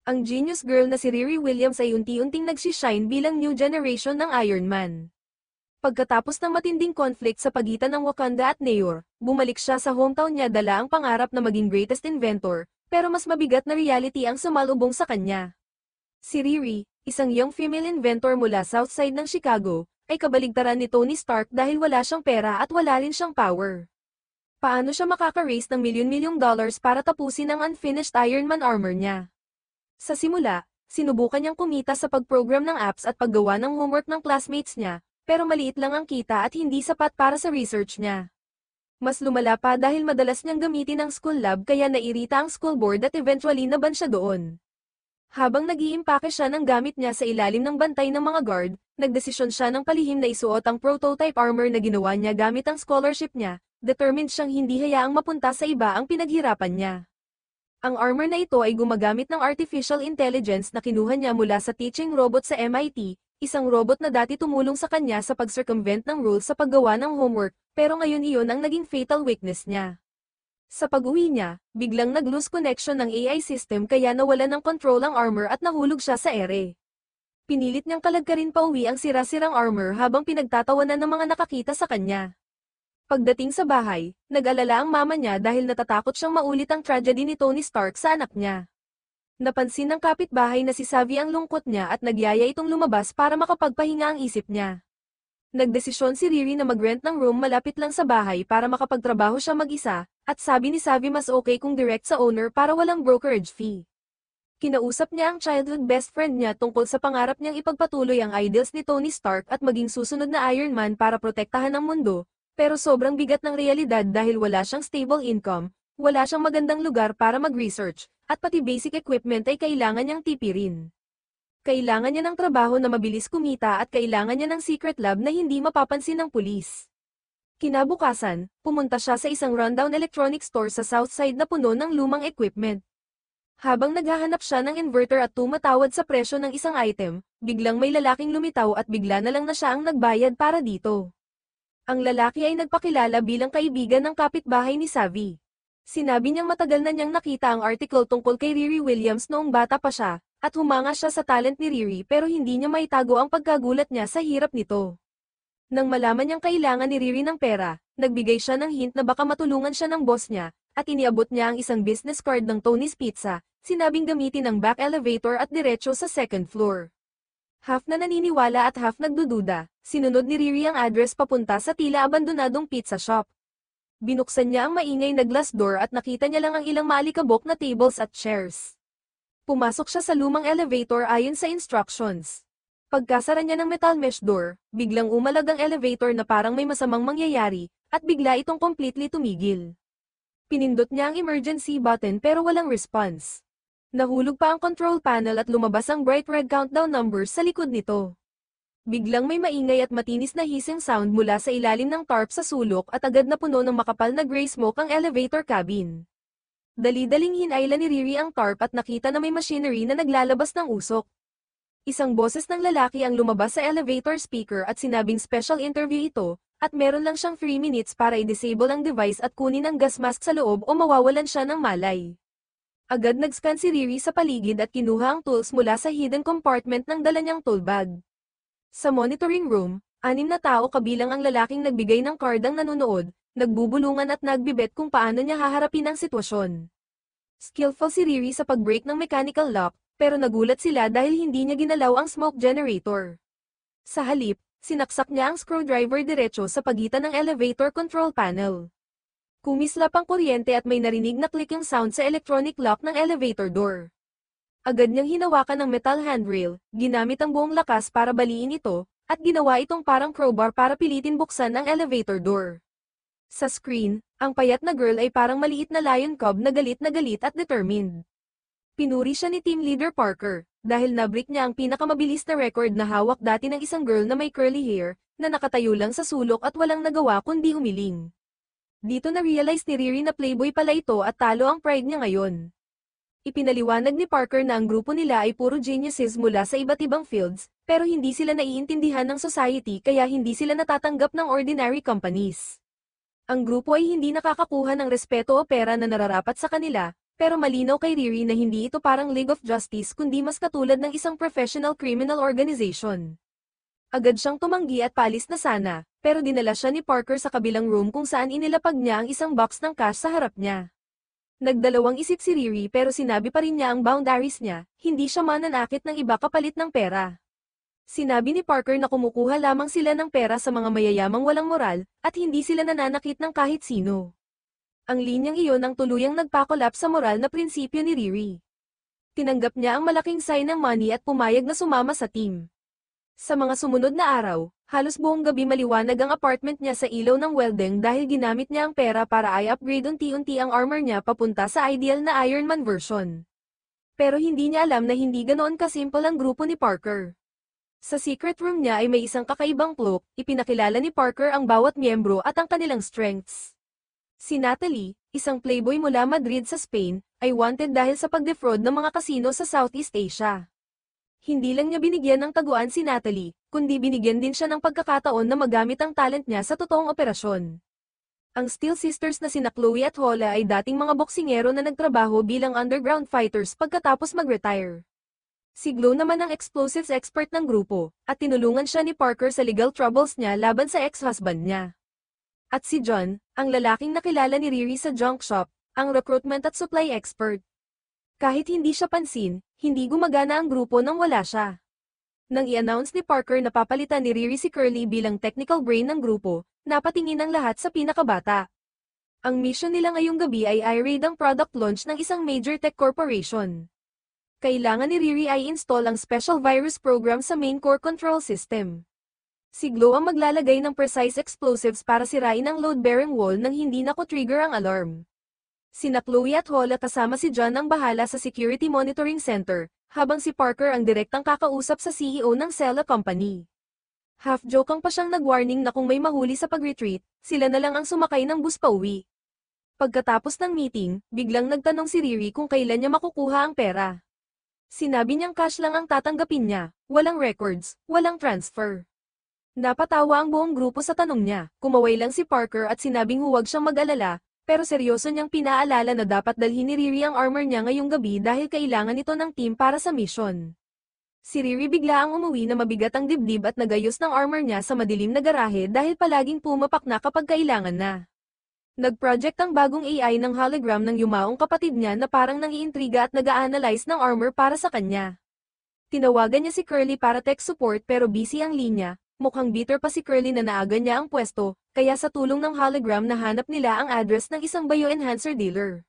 Ang genius girl na si Riri Williams ay unti-unting nagsishine bilang new generation ng Iron Man. Pagkatapos ng matinding conflict sa pagitan ng Wakanda at Nayor, bumalik siya sa hometown niya dala ang pangarap na maging greatest inventor, pero mas mabigat na reality ang sumalubong sa kanya. Si Riri, isang young female inventor mula Southside ng Chicago, ay kabaligtaran ni Tony Stark dahil wala siyang pera at wala rin siyang power. Paano siya makaka-raise ng milyon-milyong dollars para tapusin ang unfinished Iron Man armor niya? Sa simula, sinubukan niyang kumita sa pag-program ng apps at paggawa ng homework ng classmates niya, pero maliit lang ang kita at hindi sapat para sa research niya. Mas lumala pa dahil madalas niyang gamitin ang school lab kaya nairita ang school board at eventually naban siya doon. Habang nag-iimpake siya ng gamit niya sa ilalim ng bantay ng mga guard, nagdesisyon siya ng palihim na isuot ang prototype armor na ginawa niya gamit ang scholarship niya, determined siyang hindi hayaang mapunta sa iba ang pinaghirapan niya. Ang armor na ito ay gumagamit ng artificial intelligence na kinuha niya mula sa teaching robot sa MIT, isang robot na dati tumulong sa kanya sa pag-circumvent ng rules sa paggawa ng homework, pero ngayon iyon ang naging fatal weakness niya. Sa pag-uwi niya, biglang nag-lose connection ng AI system kaya nawalan ng control ang armor at nahulog siya sa ere. Pinilit niyang kalagkarin pauwi ang sira-sirang armor habang pinagtatawanan ng mga nakakita sa kanya. Pagdating sa bahay, nag-alala ang mama niya dahil natatakot siyang maulit ang tragedy ni Tony Stark sa anak niya. Napansin ng kapitbahay na si Savvy ang lungkot niya at nagyaya itong lumabas para makapagpahinga ang isip niya. Nagdesisyon si Riri na mag-rent ng room malapit lang sa bahay para makapagtrabaho siya mag-isa, at sabi ni Savvy mas okay kung direct sa owner para walang brokerage fee. Kinausap niya ang childhood best friend niya tungkol sa pangarap niyang ipagpatuloy ang ideals ni Tony Stark at maging susunod na Iron Man para protektahan ang mundo, pero sobrang bigat ng realidad dahil wala siyang stable income, wala siyang magandang lugar para mag-research, at pati basic equipment ay kailangan niyang tipirin. Kailangan niya ng trabaho na mabilis kumita at kailangan niya ng secret lab na hindi mapapansin ng pulis. Kinabukasan, pumunta siya sa isang rundown electronic store sa Southside na puno ng lumang equipment. Habang naghahanap siya ng inverter at tumatawad sa presyo ng isang item, biglang may lalaking lumitaw at bigla na lang na siya ang nagbayad para dito. Ang lalaki ay nagpakilala bilang kaibigan ng kapitbahay ni Savvy. Sinabi niyang matagal na niyang nakita ang article tungkol kay Riri Williams noong bata pa siya, at humanga siya sa talent ni Riri pero hindi niya maitago ang pagkagulat niya sa hirap nito. Nang malaman niyang kailangan ni Riri ng pera, nagbigay siya ng hint na baka matulungan siya ng boss niya, at iniabot niya ang isang business card ng Tony's Pizza, sinabing gamitin ang back elevator at diretso sa second floor. Half na naniniwala at half nagdududa, sinunod ni Riri ang address papunta sa tila abandonadong pizza shop. Binuksan niya ang maingay na glass door at nakita niya lang ang ilang maalikabok na tables at chairs. Pumasok siya sa lumang elevator ayon sa instructions. Pagkasara niya ng metal mesh door, biglang umalag ang elevator na parang may masamang mangyayari, at bigla itong completely tumigil. Pinindot niya ang emergency button pero walang response. Nahulog pa ang control panel at lumabas ang bright red countdown numbers sa likod nito. Biglang may maingay at matinis na hissing sound mula sa ilalim ng tarp sa sulok at agad na puno ng makapal na gray smoke ang elevator cabin. Dali-daling hinayla ni Riri ang tarp at nakita na may machinery na naglalabas ng usok. Isang boses ng lalaki ang lumabas sa elevator speaker at sinabing special interview ito, at meron lang siyang 3 minutes para i-disable ang device at kunin ang gas mask sa loob o mawawalan siya ng malay. Agad nag-scan si Riri sa paligid at kinuha ang tools mula sa hidden compartment ng dala niyang tool bag. Sa monitoring room, 6 na tao kabilang ang lalaking nagbigay ng card ang nanonood, nagbubulungan at nagbibet kung paano niya haharapin ang sitwasyon. Skillful si Riri sa pag-break ng mechanical lock, pero nagulat sila dahil hindi niya ginalaw ang smoke generator. Sa halip, sinaksak niya ang screwdriver diretso sa pagitan ng elevator control panel. Kumislap ang kuryente at may narinig na clicking sound sa electronic lock ng elevator door. Agad niyang hinawakan ng metal handrail, ginamit ang buong lakas para baliin ito, at ginawa itong parang crowbar para pilitin buksan ang elevator door. Sa screen, ang payat na girl ay parang maliit na lion cub na galit at determined. Pinuri siya ni Team Leader Parker, dahil nabreak niya ang pinakamabilis na record na hawak dati ng isang girl na may curly hair, na nakatayo lang sa sulok at walang nagawa kundi humiling. Dito na-realize ni Riri na playboy pala ito at talo ang pride niya ngayon. Ipinaliwanag ni Parker na ang grupo nila ay puro geniuses mula sa iba't ibang fields, pero hindi sila naiintindihan ng society kaya hindi sila natatanggap ng ordinary companies. Ang grupo ay hindi nakakakuha ng respeto o pera na nararapat sa kanila, Pero malinaw kay Riri na hindi ito parang League of Justice kundi mas katulad ng isang professional criminal organization. Agad siyang tumanggi at paalis na sana, pero dinala siya ni Parker sa kabilang room kung saan inilapag niya ang isang box ng cash sa harap niya. Nagdalawang isip si Riri pero sinabi pa rin niya ang boundaries niya, hindi siya mananakit ng iba kapalit ng pera. Sinabi ni Parker na kumukuha lamang sila ng pera sa mga mayayamang walang moral, at hindi sila nananakit ng kahit sino. Ang linyang iyon ang tuluyang nagpakolap sa moral na prinsipyo ni Riri. Tinanggap niya ang malaking sign ng money at pumayag na sumama sa team. Sa mga sumunod na araw, halos buong gabi maliwanag ang apartment niya sa ilaw ng welding dahil ginamit niya ang pera para i-upgrade unti-unti ang armor niya papunta sa ideal na Iron Man version. Pero hindi niya alam na hindi ganoon kasimple ang grupo ni Parker. Sa secret room niya ay may isang kakaibang cloak, ipinakilala ni Parker ang bawat miyembro at ang kanilang strengths. Si Natalie, isang playboy mula Madrid sa Spain, ay wanted dahil sa pag-defraud ng mga kasino sa Southeast Asia. Hindi lang niya binigyan ng taguan si Natalie, kundi binigyan din siya ng pagkakataon na magamit ang talent niya sa totoong operasyon. Ang Steel Sisters na sina Chloe at Hola ay dating mga boksingero na nagtrabaho bilang underground fighters pagkatapos mag-retire. Si Glow naman ang explosives expert ng grupo, at tinulungan siya ni Parker sa legal troubles niya laban sa ex-husband niya. At si John, ang lalaking nakilala ni Riri sa junk shop, ang recruitment at supply expert. Kahit hindi siya pansin, hindi gumagana ang grupo nang wala siya. Nang i-announce ni Parker na papalitan ni Riri si Curly bilang technical brain ng grupo, napatingin ang lahat sa pinakabata. Ang mission nila ngayong gabi ay i-raid ang product launch ng isang major tech corporation. Kailangan ni Riri ay install ang special virus program sa main core control system. Si Glow ang maglalagay ng precise explosives para sirain ang load-bearing wall nang hindi nako-trigger ang alarm. Sina Chloe at Hola kasama si John ang bahala sa Security Monitoring Center, habang si Parker ang direktang kakausap sa CEO ng Sela Company. Half-jokang pa siyang nag-warning na kung may mahuli sa pag-retreat, sila na lang ang sumakay ng bus pauwi. Pagkatapos ng meeting, biglang nagtanong si Riri kung kailan niya makukuha ang pera. Sinabi niyang cash lang ang tatanggapin niya, walang records, walang transfer. Napatawa ang buong grupo sa tanong niya, kumaway lang si Parker at sinabing huwag siyang mag-alala, pero seryoso niyang pinaalala na dapat dalhin ni Riri ang armor niya ngayong gabi dahil kailangan ito ng team para sa mission. Si Riri bigla ang umuwi na mabigat ang dibdib at nagayos ng armor niya sa madilim na garahe dahil palaging pumapak na kapag kailangan na. Nag-project ang bagong AI ng hologram ng yumaong kapatid niya na parang nangiintriga at nag-a-analyze ng armor para sa kanya. Tinawagan niya si Curly para tech support pero busy ang linya. Mukhang bitter pa si Curly na naaga niya ang pwesto, kaya sa tulong ng hologram nahanap nila ang address ng isang bioenhancer dealer.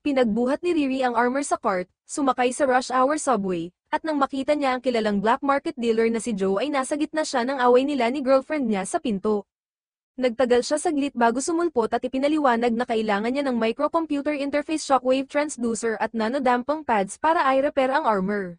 Pinagbuhat ni Riri ang armor sa cart, sumakay sa rush hour subway, at nang makita niya ang kilalang black market dealer na si Joe ay nasa gitna siya ng away nila ni girlfriend niya sa pinto. Nagtagal siya saglit bago sumulpot at ipinaliwanag na kailangan niya ng microcomputer interface shockwave transducer at nanodamping pads para i-repair ang armor.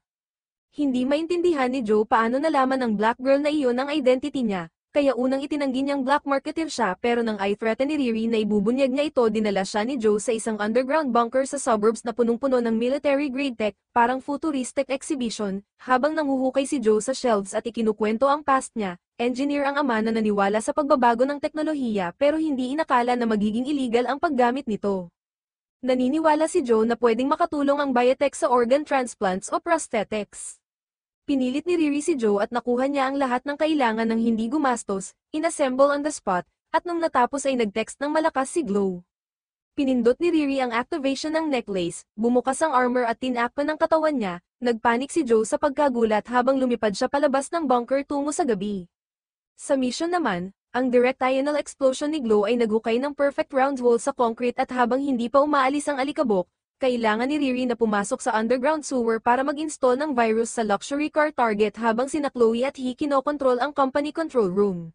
Hindi maintindihan ni Joe paano nalaman ng black girl na iyon ang identity niya, kaya unang itinanggi niyang black marketer siya pero nang i-threaten ni Riri na ibubunyag niya ito dinala siya ni Joe sa isang underground bunker sa suburbs na punong-puno ng military-grade tech, parang futuristic exhibition, habang nanguhukay si Joe sa shelves at ikinukwento ang past niya. Engineer ang ama na naniwala sa pagbabago ng teknolohiya pero hindi inakala na magiging illegal ang paggamit nito. Naniniwala si Joe na pwedeng makatulong ang biotech sa organ transplants o prosthetics. Pinilit ni Riri si Joe at nakuha niya ang lahat ng kailangan ng hindi gumastos, inassemble on the spot, at nung natapos ay nag-text ng malakas si Glow. Pinindot ni Riri ang activation ng necklace, bumukas ang armor at tinakpan ng katawan niya, nagpanik si Joe sa pagkagulat habang lumipad siya palabas ng bunker tungo sa gabi. Sa mission naman, ang direct ional explosion ni Glow ay naghukay ng perfect round hole sa concrete at habang hindi pa umaalis ang alikabok, kailangan ni Riri na pumasok sa underground sewer para mag-install ng virus sa luxury car Target habang sina Chloe at He kinokontrol ang company control room.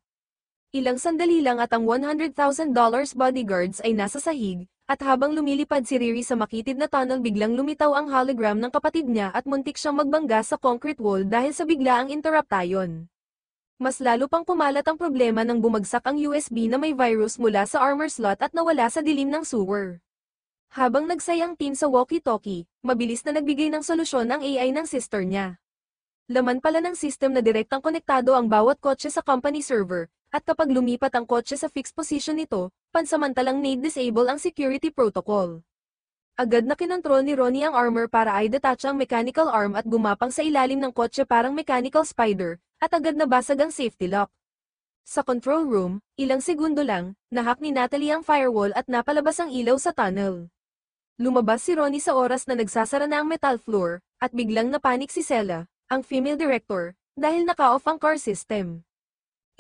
Ilang sandali lang at ang $100,000 bodyguards ay nasa sahig, at habang lumilipad si Riri sa makitid na tunnel biglang lumitaw ang hologram ng kapatid niya at muntik siyang magbangga sa concrete wall dahil sa biglaang interruption. Mas lalo pang kumalat ang problema nang bumagsak ang USB na may virus mula sa armor slot at nawala sa dilim ng sewer. Habang nagsayang team sa walkie-talkie, mabilis na nagbigay ng solusyon ang AI ng sister niya. Laman pala ng system na direktang konektado ang bawat kotse sa company server, at kapag lumipat ang kotse sa fixed position nito, pansamantalang nade-disable ang security protocol. Agad na kinontrol ni Ronnie ang armor para i-detach ang mechanical arm at gumapang sa ilalim ng kotse parang mechanical spider, at agad nabasag ang safety lock. Sa control room, ilang segundo lang, nahack ni Natalie ang firewall at napalabas ang ilaw sa tunnel. Lumabas si Ronnie sa oras na nagsasara na ang metal floor, at biglang napanik si Sela, ang female director, dahil naka-off ang car system.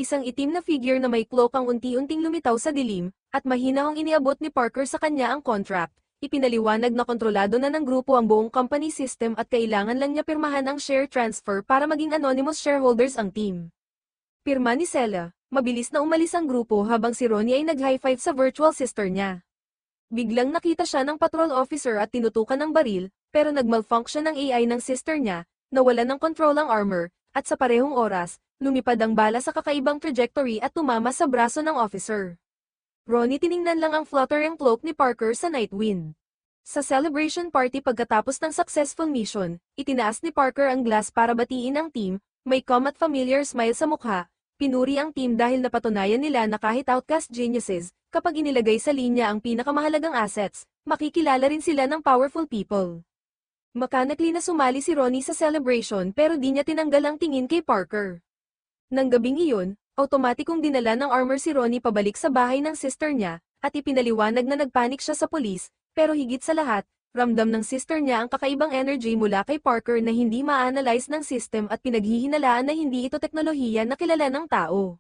Isang itim na figure na may cloak ang unti-unting lumitaw sa dilim, at mahinahong iniabot ni Parker sa kanya ang contract. Ipinaliwanag na kontrolado na ng grupo ang buong company system at kailangan lang niya pirmahan ang share transfer para maging anonymous shareholders ang team. Pirma ni Sela, mabilis na umalis ang grupo habang si Ronnie ay nag-high five sa virtual sister niya. Biglang nakita siya ng patrol officer at tinutukan ng baril, pero nag-malfunction ang AI ng sister niya, nawalan ng control ang armor, at sa parehong oras, lumipad ang bala sa kakaibang trajectory at tumama sa braso ng officer. Ronnie tiningnan lang ang fluttering cloak ni Parker sa Nightwind. Sa celebration party pagkatapos ng successful mission, itinaas ni Parker ang glass para batiin ang team, may calm at familiar smile sa mukha, pinuri ang team dahil napatunayan nila na kahit outcast geniuses, kapag inilagay sa linya ang pinakamahalagang assets, makikilala rin sila ng powerful people. Mechanically na sumali si Ronnie sa celebration pero di niya tinanggal ang tingin kay Parker. Nang gabing iyon, automatikong dinala ng armor si Ronnie pabalik sa bahay ng sister niya, at ipinaliwanag na nagpanik siya sa pulis, pero higit sa lahat, ramdam ng sister niya ang kakaibang energy mula kay Parker na hindi ma-analyze ng system at pinaghihinalaan na hindi ito teknolohiya na kilala ng tao.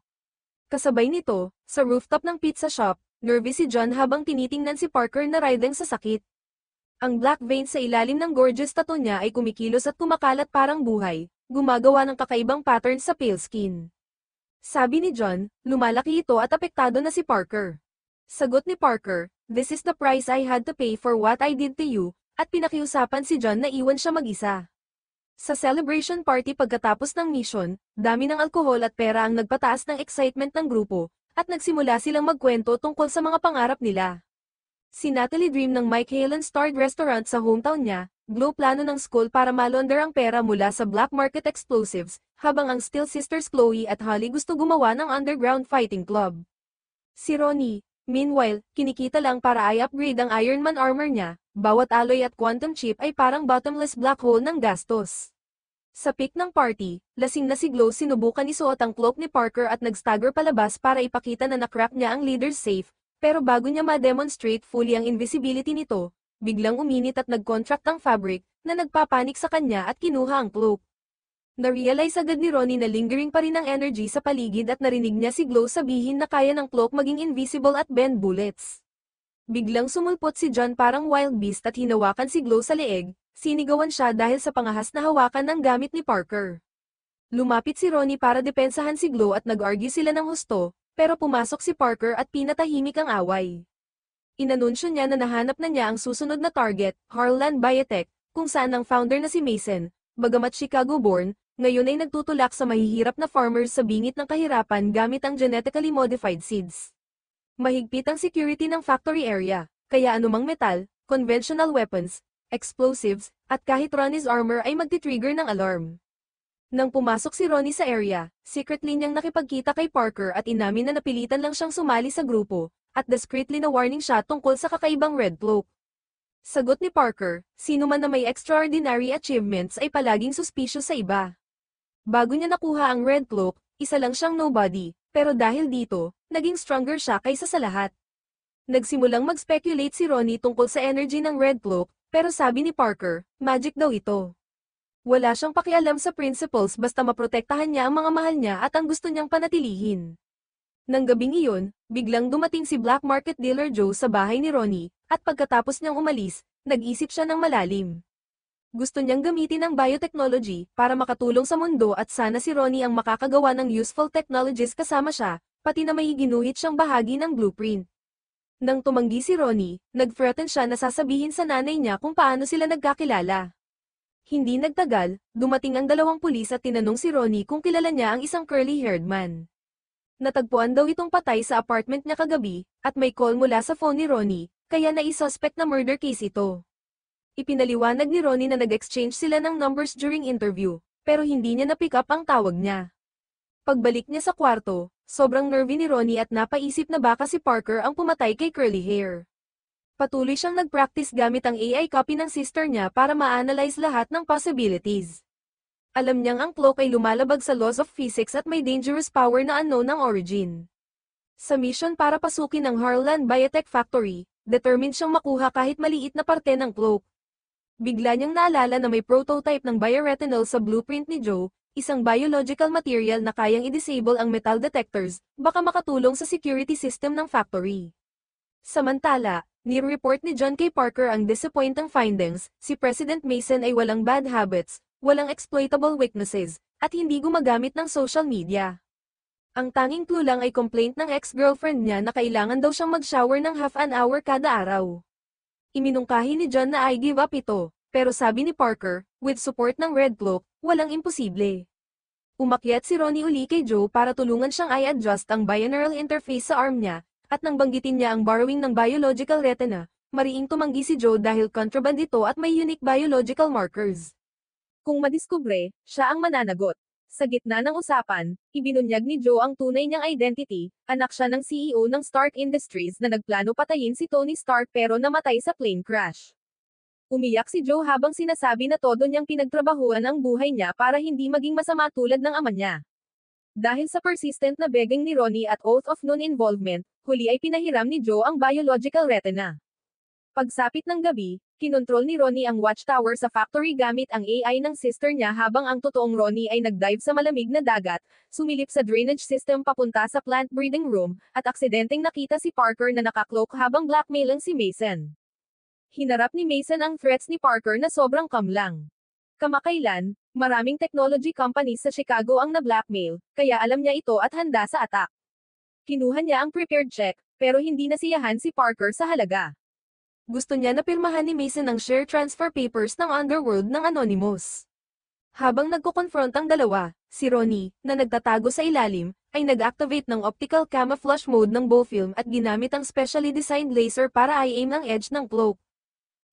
Kasabay nito, sa rooftop ng pizza shop, nervous si John habang tinitingnan si Parker na writhing sa sakit. Ang black vein sa ilalim ng gorgeous tattoo niya ay kumikilos at kumakalat parang buhay, gumagawa ng kakaibang pattern sa pale skin. Sabi ni John, lumalaki ito at apektado na si Parker. Sagot ni Parker, "This is the price I had to pay for what I did to you," at pinakiusapan si John na iwan siya mag-isa. Sa celebration party pagkatapos ng mission, dami ng alkohol at pera ang nagpataas ng excitement ng grupo, at nagsimula silang magkwento tungkol sa mga pangarap nila. Si Natalie dream ng Mike Halen-starred restaurant sa hometown niya, Glow plano ng school para malaunder ang pera mula sa black market explosives, habang ang Still Sisters Chloe at Holly gusto gumawa ng underground fighting club. Si Ronnie, meanwhile, kinikita lang para i-upgrade ang Iron Man armor niya, bawat alloy at quantum chip ay parang bottomless black hole ng gastos. Sa peak ng party, lasing na si Glow sinubukan isuot ang cloak ni Parker at nag-stagger palabas para ipakita na na-crack niya ang leader's safe, pero bago niya ma-demonstrate fully ang invisibility nito, biglang uminit at nag-contract ang fabric, na nagpapanik sa kanya at kinuha ang cloak. Na-realize agad ni Ronnie na lingering pa rin ang energy sa paligid at narinig niya si Glow sabihin na kaya ng cloak maging invisible at bend bullets. Biglang sumulpot si John parang wild beast at hinawakan si Glow sa leeg, sinigawan siya dahil sa pangahas na hawakan ng gamit ni Parker. Lumapit si Ronnie para depensahan si Glow at nag-argue sila ng husto, pero pumasok si Parker at pinatahimik ang away. Inanunsyo niya na nahanap na niya ang susunod na target, Harlan Biotech, kung saan ang founder na si Mason, bagamat Chicago-born, ngayon ay nagtutulak sa mahihirap na farmers sa bingit ng kahirapan gamit ang genetically modified seeds. Mahigpit ang security ng factory area, kaya anumang metal, conventional weapons, explosives, at kahit Ronnie's armor ay magti-trigger ng alarm. Nang pumasok si Ronnie sa area, secretly niyang nakipagkita kay Parker at inamin na napilitan lang siyang sumali sa grupo, at discreetly na warning siya tungkol sa kakaibang red cloak. Sagot ni Parker, sino man na may extraordinary achievements ay palaging suspicious sa iba. Bago niya nakuha ang red cloak, isa lang siyang nobody, pero dahil dito, naging stronger siya kaysa sa lahat. Nagsimulang mag-speculate si Ronnie tungkol sa energy ng red cloak, pero sabi ni Parker, magic daw ito. Wala siyang pakialam sa principles basta maprotektahan niya ang mga mahal niya at ang gusto niyang panatilihin. Nang gabing iyon, biglang dumating si black market dealer Joe sa bahay ni Ronnie, at pagkatapos niyang umalis, nag-isip siya ng malalim. Gusto niyang gamitin ang biotechnology para makatulong sa mundo at sana si Ronnie ang makakagawa ng useful technologies kasama siya, pati na may ginuhit siyang bahagi ng blueprint. Nang tumanggi si Ronnie, nag-threaten siya na sasabihin sa nanay niya kung paano sila nagkakilala. Hindi nagtagal, dumating ang dalawang pulis at tinanong si Ronnie kung kilala niya ang isang curly-haired man. Natagpuan daw itong patay sa apartment niya kagabi, at may call mula sa phone ni Ronnie, kaya naisuspect na murder case ito. Ipinaliwanag ni Ronnie na nag-exchange sila ng numbers during interview, pero hindi niya na-pick up ang tawag niya. Pagbalik niya sa kwarto, sobrang nervy ni Ronnie at napaisip na baka si Parker ang pumatay kay Curly Hair. Patuloy siyang nag-practice gamit ang AI copy ng sister niya para ma-analyze lahat ng possibilities. Alam niyang ang cloak ay lumalabag sa laws of physics at may dangerous power na unknown ang origin. Sa mission para pasukin ang Harlan Biotech Factory, determined siyang makuha kahit maliit na parte ng cloak. Bigla niyang naalala na may prototype ng bioretinol sa blueprint ni Joe, isang biological material na kayang i-disable ang metal detectors, baka makatulong sa security system ng factory. Samantala, ni-report ni John K. Parker ang disappointing findings, si President Mason ay walang bad habits, walang exploitable weaknesses, at hindi gumagamit ng social media. Ang tanging clue lang ay complaint ng ex-girlfriend niya na kailangan daw siyang mag-shower ng half an hour kada araw. Iminungkahi ni John na I give up ito, pero sabi ni Parker, with support ng Red Cloak, walang imposible. Umakyat si Ronnie uli kay Joe para tulungan siyang i-adjust ang binaural interface sa arm niya, at nang banggitin niya ang borrowing ng biological retina, mariing tumanggi si Joe dahil contraband ito at may unique biological markers. Kung madiskubre, siya ang mananagot. Sa gitna ng usapan, ibinunyag ni Joe ang tunay niyang identity, anak siya ng CEO ng Stark Industries na nagplano patayin si Tony Stark pero namatay sa plane crash. Umiyak si Joe habang sinasabi na todo niyang pinagtrabahuan ang buhay niya para hindi maging masama tulad ng ama niya. Dahil sa persistent na begging ni Ronnie at oath of non-involvement, huli ay pinahiram ni Joe ang biological retina. Pagsapit ng gabi, kinontrol ni Ronnie ang watchtower sa factory gamit ang AI ng sister niya habang ang totoong Ronnie ay nagdive sa malamig na dagat, sumilip sa drainage system papunta sa plant breeding room, at aksidenteng nakita si Parker na nakakloak habang blackmailing si Mason. Hinarap ni Mason ang threats ni Parker na sobrang kamlang. Kamakailan, maraming technology companies sa Chicago ang na-blackmail, kaya alam niya ito at handa sa attack. Kinuha niya ang prepared check, pero hindi nasiyahan si Parker sa halaga. Gusto niya na pirmahan ni Mason ang share transfer papers ng Underworld ng Anonymous. Habang nagko-confront ang dalawa, si Ronnie, na nagtatago sa ilalim, ay nag-activate ng optical camouflage mode ng Bowfilm at ginamit ang specially designed laser para i-aim ang edge ng cloak.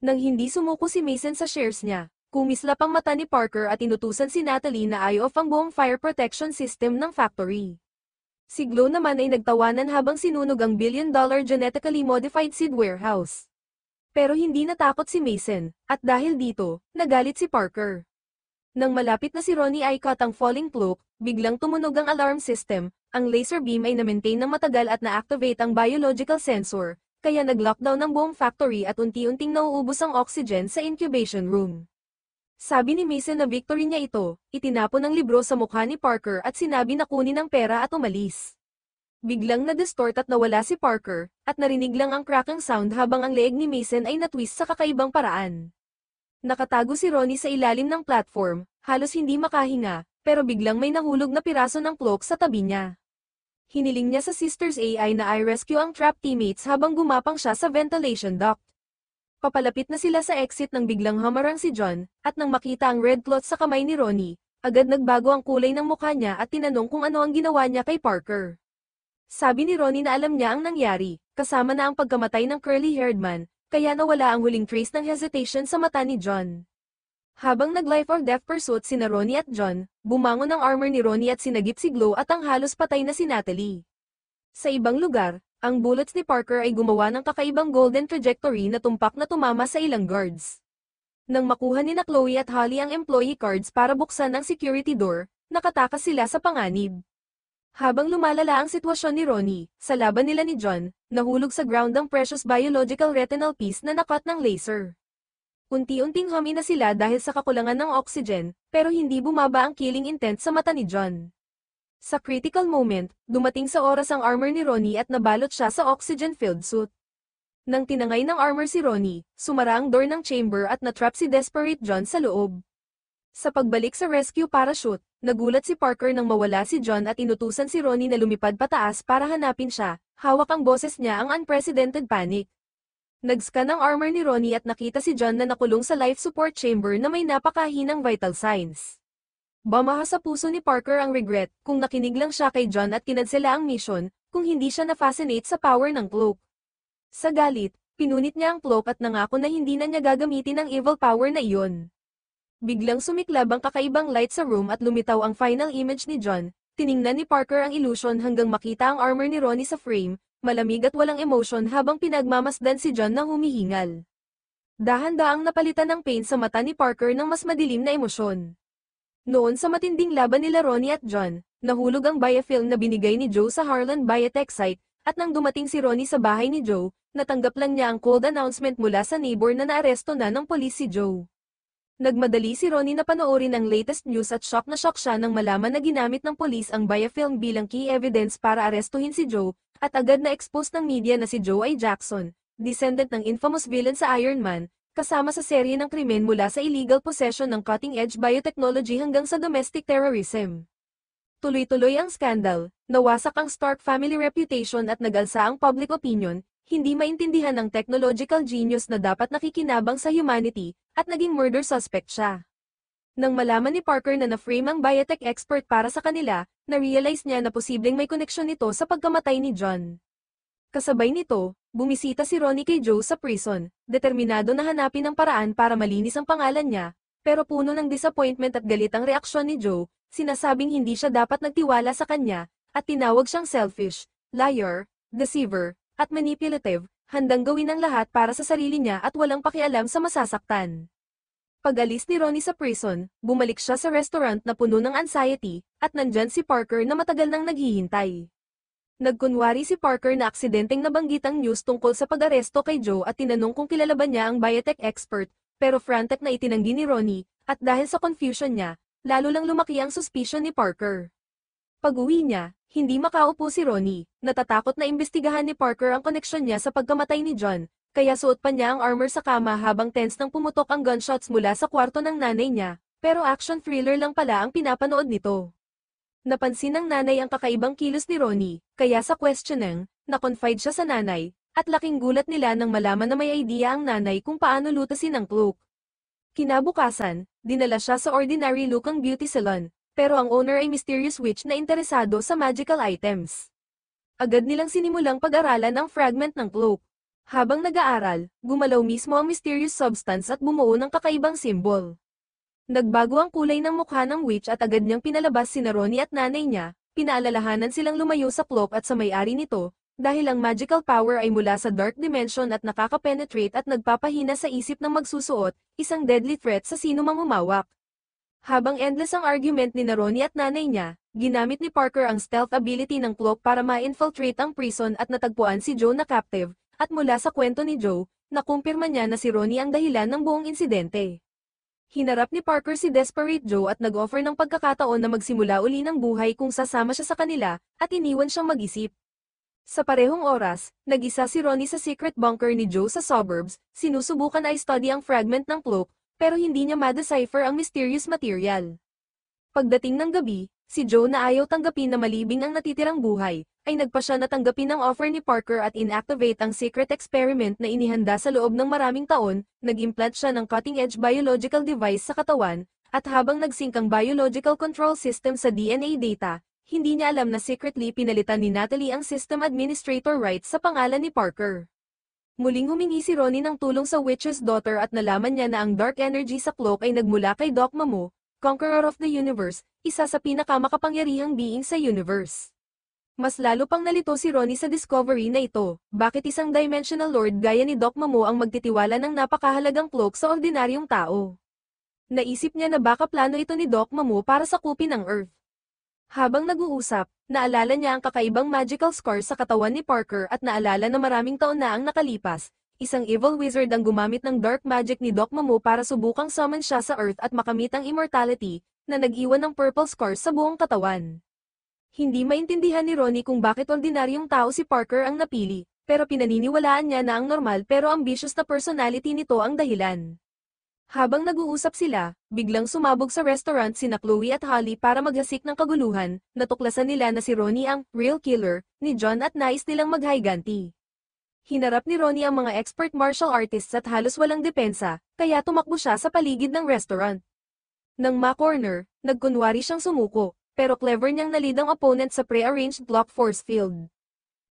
Nang hindi sumuko si Mason sa shares niya, kumislap ang mata ni Parker at inutusan si Natalie na i-off ang buong fire protection system ng factory. Si Glow naman ay nagtawanan habang sinunog ang billion-dollar genetically modified seed warehouse. Pero hindi natakot si Mason, at dahil dito, nagalit si Parker. Nang malapit na si Ronnie ay caught ang falling cloak, biglang tumunog ang alarm system, ang laser beam ay na-maintain ng matagal at na-activate ang biological sensor, kaya nag-lockdown ang buong factory at unti-unting nauubos ang oxygen sa incubation room. Sabi ni Mason na victory niya ito, itinapon ang libro sa mukha ni Parker at sinabi na kunin ang pera at umalis. Biglang na-distort at nawala si Parker, at narinig lang ang cracking sound habang ang leeg ni Mason ay natwist sa kakaibang paraan. Nakatago si Ronnie sa ilalim ng platform, halos hindi makahinga, pero biglang may nahulog na piraso ng cloak sa tabi niya. Hiniling niya sa sister's AI na i-rescue ang trapped teammates habang gumapang siya sa ventilation duct. Papalapit na sila sa exit nang biglang hamarang si John, at nang makita ang red cloth sa kamay ni Ronnie, agad nagbago ang kulay ng mukha niya at tinanong kung ano ang ginawa niya kay Parker. Sabi ni Ronnie na alam niya ang nangyari, kasama na ang pagkamatay ng curly-haired man, kaya nawala ang huling trace ng hesitation sa mata ni John. Habang nag-life or death pursuit sina Ronnie at John, bumangon ang armor ni Ronnie at sinagip si Glow at ang halos patay na si Natalie. Sa ibang lugar, ang bullets ni Parker ay gumawa ng kakaibang golden trajectory na tumpak na tumama sa ilang guards. Nang makuha ni na Chloe at Holly ang employee cards para buksan ang security door, nakatakas sila sa panganib. Habang lumalala ang sitwasyon ni Ronnie, sa laban nila ni John, nahulog sa ground ang precious biological retinal piece na nakat ng laser. Unti-unting humi na sila dahil sa kakulangan ng oxygen, pero hindi bumaba ang killing intent sa mata ni John. Sa critical moment, dumating sa oras ang armor ni Ronnie at nabalot siya sa oxygen-filled suit. Nang tinangay ng armor si Ronnie, sumara ang door ng chamber at natrap si Desperate John sa loob. Sa pagbalik sa rescue parachute, nagulat si Parker nang mawala si John at inutusan si Ronnie na lumipad pataas para hanapin siya, hawak ang boses niya ang unprecedented panic. Nag-scan ang armor ni Ronnie at nakita si John na nakulong sa life support chamber na may napakahinang vital signs. Bumaha sa puso ni Parker ang regret kung nakinig lang siya kay John at kinansela ang mission, kung hindi siya na-fascinate sa power ng cloak. Sa galit, pinunit niya ang cloak at nangako na hindi na niya gagamitin ang evil power na iyon. Biglang sumiklab ang kakaibang light sa room at lumitaw ang final image ni John. Tiningnan ni Parker ang illusion hanggang makita ang armor ni Ronnie sa frame, malamig at walang emosyon habang pinagmamasdan si John na humihingal. Dahan-daang napalitan ng pain sa mata ni Parker ng mas madilim na emosyon. Noon sa matinding laban nila Ronnie at John, nahulog ang biofilm na binigay ni Joe sa Harlan Biotech site, at nang dumating si Ronnie sa bahay ni Joe, natanggap lang niya ang cold announcement mula sa neighbor na naaresto na ng polis si Joe. Nagmadali si Ronnie na panoorin ang latest news at shock na shock siya nang malaman na ginamit ng polis ang biofilm bilang key evidence para arestuhin si Joe, at agad na expose ng media na si Joe ay Jackson, descendant ng infamous villain sa Iron Man, kasama sa serye ng krimen mula sa illegal possession ng cutting-edge biotechnology hanggang sa domestic terrorism. Tuloy-tuloy ang skandal, nawasak ang Stark family reputation at nagalsa ang public opinion, hindi maintindihan ng technological genius na dapat nakikinabang sa humanity, at naging murder suspect siya. Nang malaman ni Parker na na-frame ang biotech expert para sa kanila, na-realize niya na posibleng may koneksyon nito sa pagkamatay ni John. Kasabay nito, bumisita si Ronnie kay Joe sa prison, determinado na hanapin ang paraan para malinis ang pangalan niya, pero puno ng disappointment at galit ang reaksyon ni Joe, sinasabing hindi siya dapat nagtiwala sa kanya, at tinawag siyang selfish, liar, deceiver, at manipulative, handang gawin ang lahat para sa sarili niya at walang pakialam sa masasaktan. Pag-alis ni Ronnie sa prison, bumalik siya sa restaurant na puno ng anxiety, at nandyan si Parker na matagal nang naghihintay. Nagkunwari si Parker na aksidenteng nabanggit ang news tungkol sa pag-aresto kay Joe at tinanong kung kilala ba niya ang biotech expert, pero frantic na itinanggi ni Ronnie, at dahil sa confusion niya, lalo lang lumaki ang suspicion ni Parker. Pag-uwi niya, hindi makaupo si Ronnie, natatakot na imbestigahan ni Parker ang koneksyon niya sa pagkamatay ni John, kaya suot pa niya ang armor sa kama habang tense nang pumutok ang gunshots mula sa kwarto ng nanay niya, pero action thriller lang pala ang pinapanood nito. Napansin ng nanay ang kakaibang kilos ni Ronnie, kaya sa questioning, na-confide siya sa nanay, at laking gulat nila nang malaman na may idea ang nanay kung paano lutasin ang cloak. Kinabukasan, dinala siya sa ordinary looking beauty salon, pero ang owner ay mysterious witch na interesado sa magical items. Agad nilang sinimulang pag-aralan ang fragment ng cloak. Habang nag-aaral, gumalaw mismo ang mysterious substance at bumuo ng kakaibang symbol. Nagbago ang kulay ng mukha ng witch at agad niyang pinalabas sina Ronnie at nanay niya, pinaalalahanan silang lumayo sa cloak at sa may-ari nito, dahil ang magical power ay mula sa dark dimension at nakaka-penetrate at nagpapahina sa isip ng magsusuot, isang deadly threat sa sino mang humawak. Habang endless ang argument ni Ronnie at nanay niya, ginamit ni Parker ang stealth ability ng cloak para ma-infiltrate ang prison at natagpuan si Joe na captive, at mula sa kwento ni Joe, nakumpirma niya na si Ronnie ang dahilan ng buong insidente. Hinarap ni Parker si Desperate Joe at nag-offer ng pagkakataon na magsimula uli ng buhay kung sasama siya sa kanila, at iniwan siyang mag-isip. Sa parehong oras, nag-isa si Ronnie sa secret bunker ni Joe sa suburbs, sinusubukan na i-study ang fragment ng cloak, pero hindi niya ma-decipher ang mysterious material. Pagdating ng gabi, si Joe na ayaw tanggapin na malibing ang natitirang buhay, ay nagpa siya na tanggapin ang offer ni Parker at inactivate ang secret experiment na inihanda sa loob ng maraming taon, nag-implant siya ng cutting-edge biological device sa katawan, at habang nagsync ang biological control system sa DNA data, hindi niya alam na secretly pinalitan ni Natalie ang system administrator rights sa pangalan ni Parker. Muling humingi si Ronnie ng tulong sa Witch's Daughter at nalaman niya na ang dark energy sa cloak ay nagmula kay Doc Mamo, Conqueror of the Universe, isa sa pinakamakapangyarihang being sa universe. Mas lalo pang nalito si Ronnie sa discovery na ito, bakit isang dimensional lord gaya ni Doc Mamo ang magtitiwala ng napakahalagang cloak sa ordinaryong tao. Naisip niya na baka plano ito ni Doc Mamo para sakupin ang Earth. Habang nag-uusap, naalala niya ang kakaibang magical scars sa katawan ni Parker at naalala na maraming taon na ang nakalipas, isang evil wizard ang gumamit ng dark magic ni Doc Mamo para subukang summon siya sa Earth at makamit ang immortality, na nag-iwan ng purple scars sa buong katawan. Hindi maintindihan ni Ronnie kung bakit ordinaryong tao si Parker ang napili, pero pinaniniwalaan niya na ang normal pero ambitious na personality nito ang dahilan. Habang nag-uusap sila, biglang sumabog sa restaurant sina Chloe at Holly para maghasik ng kaguluhan, natuklasan nila na si Ronnie ang real killer ni John at nais nilang maghiganti. Hinarap ni Ronnie ang mga expert martial artists at halos walang depensa, kaya tumakbo siya sa paligid ng restaurant. Nang ma-corner, nagkunwari siyang sumuko, pero clever niyang nalid ang opponent sa pre-arranged block force field.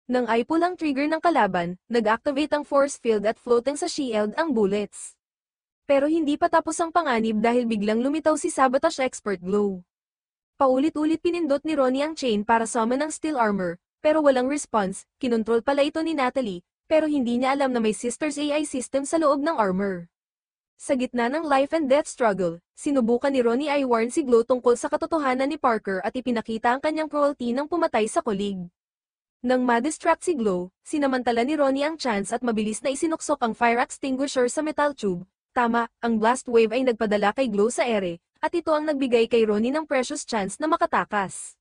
Nang ay-pull ang trigger ng kalaban, nag-activate ang force field at floating sa shield ang bullets. Pero hindi pa tapos ang panganib dahil biglang lumitaw si Sabotage Expert Glow. Paulit-ulit pinindot ni Ronnie ang chain para summon ang steel armor, pero walang response. Kinontrol pala ito ni Natalie, pero hindi niya alam na may sister's AI system sa loob ng armor. Sa gitna ng life and death struggle, sinubukan ni Ronnie ay warn si Glow tungkol sa katotohanan ni Parker at ipinakita ang kanyang cruelty ng pumatay sa colleague. Nang ma-distract si Glow, sinamantala ni Ronnie ang chance at mabilis na isinuksok ang fire extinguisher sa metal tube. Tama, ang blast wave ay nagpadala kay Glow sa ere, at ito ang nagbigay kay Ronnie ng precious chance na makatakas.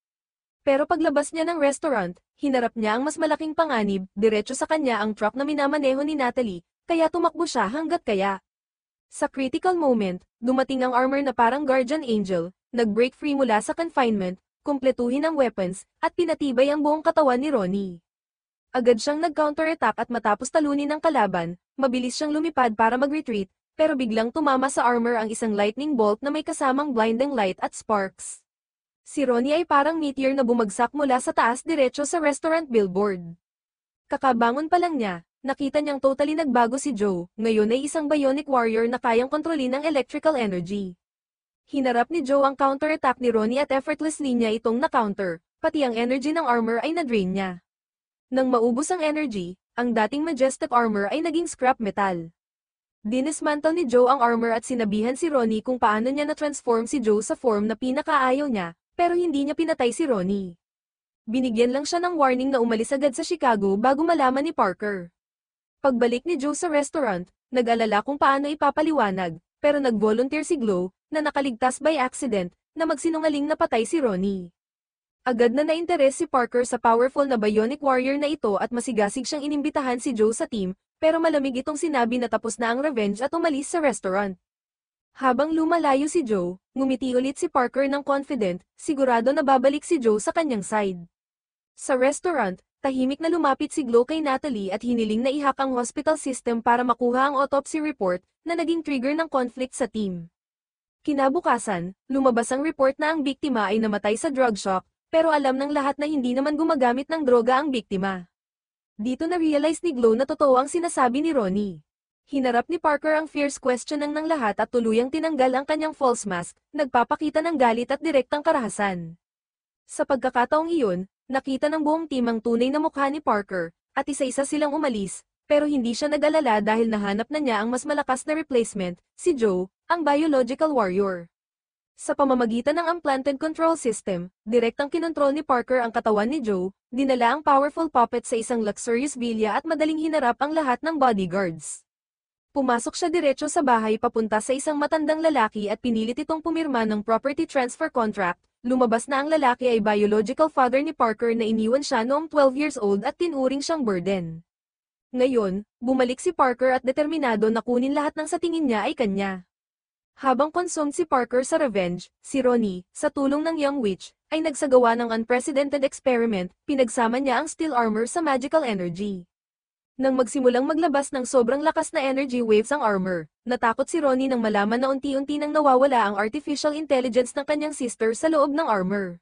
Pero paglabas niya ng restaurant, hinarap niya ang mas malaking panganib, diretso sa kanya ang truck na minamaneho ni Natalie, kaya tumakbo siya hanggat kaya. Sa critical moment, dumating ang armor na parang guardian angel, nag-break free mula sa confinement, kumpletuhin ang weapons, at pinatibay ang buong katawan ni Ronnie. Agad siyang nag-counterattack at matapos talunin ng kalaban, mabilis siyang lumipad para mag-retreat, pero biglang tumama sa armor ang isang lightning bolt na may kasamang blinding light at sparks. Si Ronnie ay parang meteor na bumagsak mula sa taas diretso sa restaurant billboard. Kakabangon pa lang niya, nakita niyang totally nagbago si Joe, ngayon ay isang bionic warrior na kayang kontrolin ang electrical energy. Hinarap ni Joe ang counterattack ni Ronnie at effortlessly niya itong na-counter, pati ang energy ng armor ay na-drain niya. Nang maubos ang energy, ang dating majestic armor ay naging scrap metal. Dinismantle ni Joe ang armor at sinabihan si Ronnie kung paano niya na-transform si Joe sa form na pinakaayaw niya, pero hindi niya pinatay si Ronnie. Binigyan lang siya ng warning na umalis agad sa Chicago bago malaman ni Parker. Pagbalik ni Joe sa restaurant, nag-alala kung paano ipapaliwanag, pero nag-volunteer si Glow, na nakaligtas by accident, na magsinungaling na patay si Ronnie. Agad na na-interes si Parker sa powerful na bionic warrior na ito at masigasig siyang inimbitahan si Joe sa team, pero malamig itong sinabi na tapos na ang revenge at umalis sa restaurant. Habang lumalayo si Joe, ngumiti ulit si Parker ng confident, sigurado na babalik si Joe sa kanyang side. Sa restaurant, tahimik na lumapit si Glow kay Natalie at hiniling na i-hack ang hospital system para makuha ang autopsy report, na naging trigger ng conflict sa team. Kinabukasan, lumabas ang report na ang biktima ay namatay sa drug shock, pero alam ng lahat na hindi naman gumagamit ng droga ang biktima. Dito na-realize ni Glow na totoo ang sinasabi ni Ronnie. Hinarap ni Parker ang fierce questioning ng lahat at tuluyang tinanggal ang kanyang false mask, nagpapakita ng galit at direktang karahasan. Sa pagkakataong iyon, nakita ng buong team ang tunay na mukha ni Parker, at isa-isa silang umalis, pero hindi siya nag-alala dahil nahanap na niya ang mas malakas na replacement, si Joe, ang biological warrior. Sa pamamagitan ng implanted control system, direktang kinontrol ni Parker ang katawan ni Joe, dinala ang powerful puppet sa isang luxurious villa at madaling hinarap ang lahat ng bodyguards. Pumasok siya diretso sa bahay papunta sa isang matandang lalaki at pinilit itong pumirma ng property transfer contract. Lumabas na ang lalaki ay biological father ni Parker na iniwan siya noong 12 years old at tinuring siyang burden. Ngayon, bumalik si Parker at determinado na kunin lahat ng sa tingin niya ay kanya. Habang consumed si Parker sa revenge, si Ronnie, sa tulong ng young witch, ay nagsagawa ng unprecedented experiment, pinagsama niya ang steel armor sa magical energy. Nang magsimulang maglabas ng sobrang lakas na energy waves ang armor, natakot si Ronnie nang malaman na unti-unti nang nawawala ang artificial intelligence ng kanyang sister sa loob ng armor.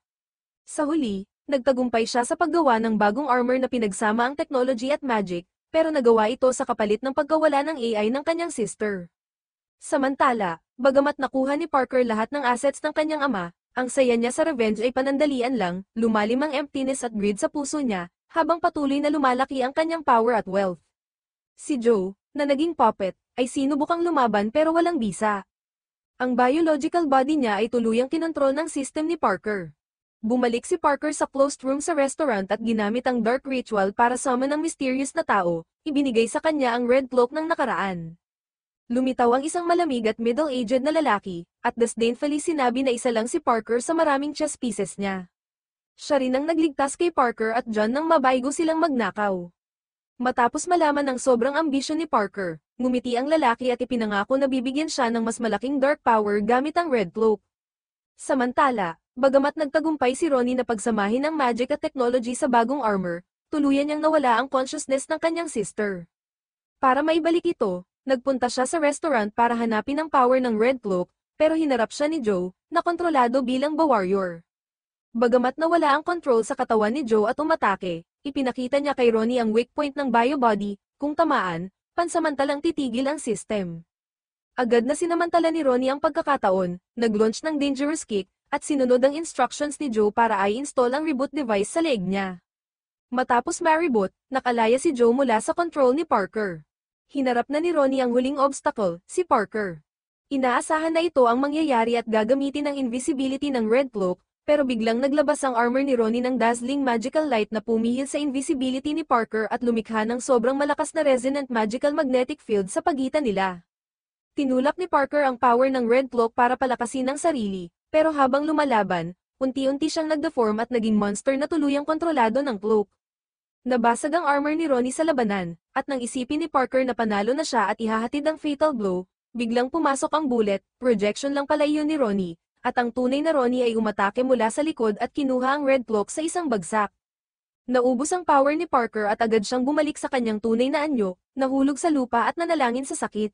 Sa huli, nagtagumpay siya sa paggawa ng bagong armor na pinagsama ang technology at magic, pero nagawa ito sa kapalit ng pagkawala ng AI ng kanyang sister. Samantala, bagamat nakuha ni Parker lahat ng assets ng kanyang ama, ang saya niya sa revenge ay panandalian lang, lumalim ang emptiness at greed sa puso niya, habang patuloy na lumalaki ang kanyang power at wealth. Si Joe, na naging puppet, ay sinubukang lumaban pero walang bisa. Ang biological body niya ay tuluyang kinontrol ng system ni Parker. Bumalik si Parker sa closed room sa restaurant at ginamit ang dark ritual para summon ang mysterious na tao, ibinigay sa kanya ang red cloak ng nakaraan. Lumitaw ang isang malamig at middle-aged na lalaki, at disdainfully sinabi na isa lang si Parker sa maraming chess pieces niya. Siya rin ang nagligtas kay Parker at John nang mabaigo silang magnakaw. Matapos malaman ng sobrang ambisyon ni Parker, ngumiti ang lalaki at ipinangako na bibigyan siya ng mas malaking dark power gamit ang red cloak. Samantala, bagamat nagtagumpay si Ronnie na pagsamahin ang magic at technology sa bagong armor, tuluyan niyang nawala ang consciousness ng kanyang sister. Para maibalik ito, nagpunta siya sa restaurant para hanapin ang power ng red cloak, pero hinarap siya ni Joe, na kontrolado bilang warrior. Bagamat nawala ang control sa katawan ni Joe at umatake, ipinakita niya kay Ronnie ang weak point ng biobody, kung tamaan, pansamantalang titigil ang system. Agad na sinamantala ni Ronnie ang pagkakataon, nag-launch ng dangerous kick, at sinunod ang instructions ni Joe para i-install ang reboot device sa leeg niya. Matapos maribot, nakalaya si Joe mula sa control ni Parker. Hinarap na ni Ronnie ang huling obstacle, si Parker. Inaasahan na ito ang mangyayari at gagamitin ang invisibility ng Red Cloak, pero biglang naglabas ang armor ni Ronnie ng dazzling magical light na pumihil sa invisibility ni Parker at lumikha ng sobrang malakas na resonant magical magnetic field sa pagitan nila. Tinulak ni Parker ang power ng Red Cloak para palakasin ang sarili, pero habang lumalaban, unti-unti siyang nag-deform at naging monster na tuluyang kontrolado ng cloak. Nabasag ang armor ni Ronnie sa labanan, at nang isipin ni Parker na panalo na siya at ihahatid ang fatal blow, biglang pumasok ang bullet, projection lang pala iyon ni Ronnie, at ang tunay na Ronnie ay umatake mula sa likod at kinuha ang Red Cloak sa isang bagsak. Naubos ang power ni Parker at agad siyang bumalik sa kanyang tunay na anyo, nahulog sa lupa at nanalangin sa sakit.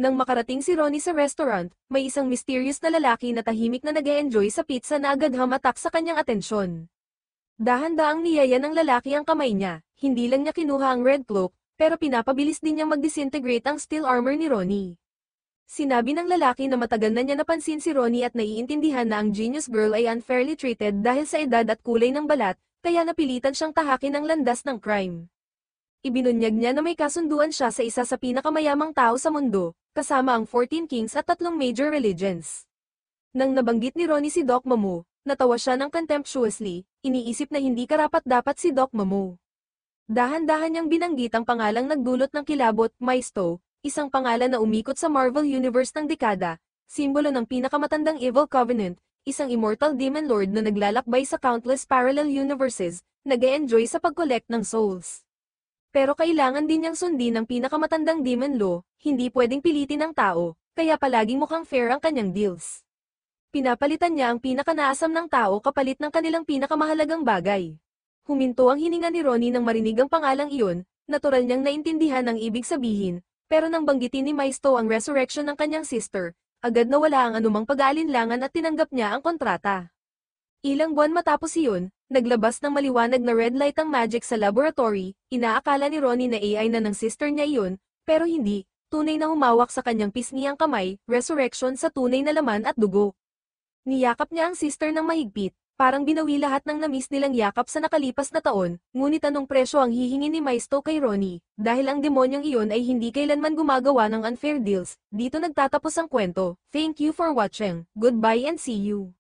Nang makarating si Ronnie sa restaurant, may isang mysterious na lalaki na tahimik na nag-e-enjoy sa pizza na agad hamatak sa kanyang atensyon. Dahan-daang niyaya ng lalaki ang kamay niya, hindi lang niya kinuha ang Red Cloak, pero pinapabilis din niyang mag-disintegrate ang steel armor ni Ronnie. Sinabi ng lalaki na matagal na niya napansin si Ronnie at naiintindihan na ang genius girl ay unfairly treated dahil sa edad at kulay ng balat, kaya napilitan siyang tahakin ang landas ng crime. Ibinunyag niya na may kasunduan siya sa isa sa pinakamayamang tao sa mundo, kasama ang 14 kings at 3 major religions. Nang nabanggit ni Ronnie si Doc Momo, natawa siya ng contemptuously, iniisip na hindi karapat-dapat si Doc Momo. Dahan-dahan niyang binanggit ang pangalang nagdulot ng kilabot, Maisto, isang pangalan na umikot sa Marvel Universe ng dekada, simbolo ng pinakamatandang Evil Covenant, isang immortal demon lord na naglalakbay sa countless parallel universes, nag-e-enjoy sa pag-collect ng souls. Pero kailangan din niyang sundin ang pinakamatandang demon law, hindi pwedeng pilitin ng tao, kaya palaging mukhang fair ang kanyang deals. Pinapalitan niya ang pinakanaasam ng tao kapalit ng kanilang pinakamahalagang bagay. Huminto ang hininga ni Ronnie nang marinig ang pangalang iyon, natural niyang naintindihan ang ibig sabihin, pero nang banggitin ni Maisto ang resurrection ng kanyang sister, agad nawala ang anumang pag-aalinlangan at tinanggap niya ang kontrata. Ilang buwan matapos iyon, naglabas ng maliwanag na red light ang magic sa laboratory, inaakala ni Ronnie na AI na ng sister niya iyon, pero hindi, tunay na humawak sa kanyang pisngi ang kamay, resurrection sa tunay na laman at dugo. Niyakap niya ang sister ng mahigpit, parang binawi lahat ng namiss nilang yakap sa nakalipas na taon, ngunit anong presyo ang hihingi ni Maisto kay Ronnie, dahil ang demonyong iyon ay hindi kailanman gumagawa ng unfair deals. Dito nagtatapos ang kwento. Thank you for watching, goodbye and see you.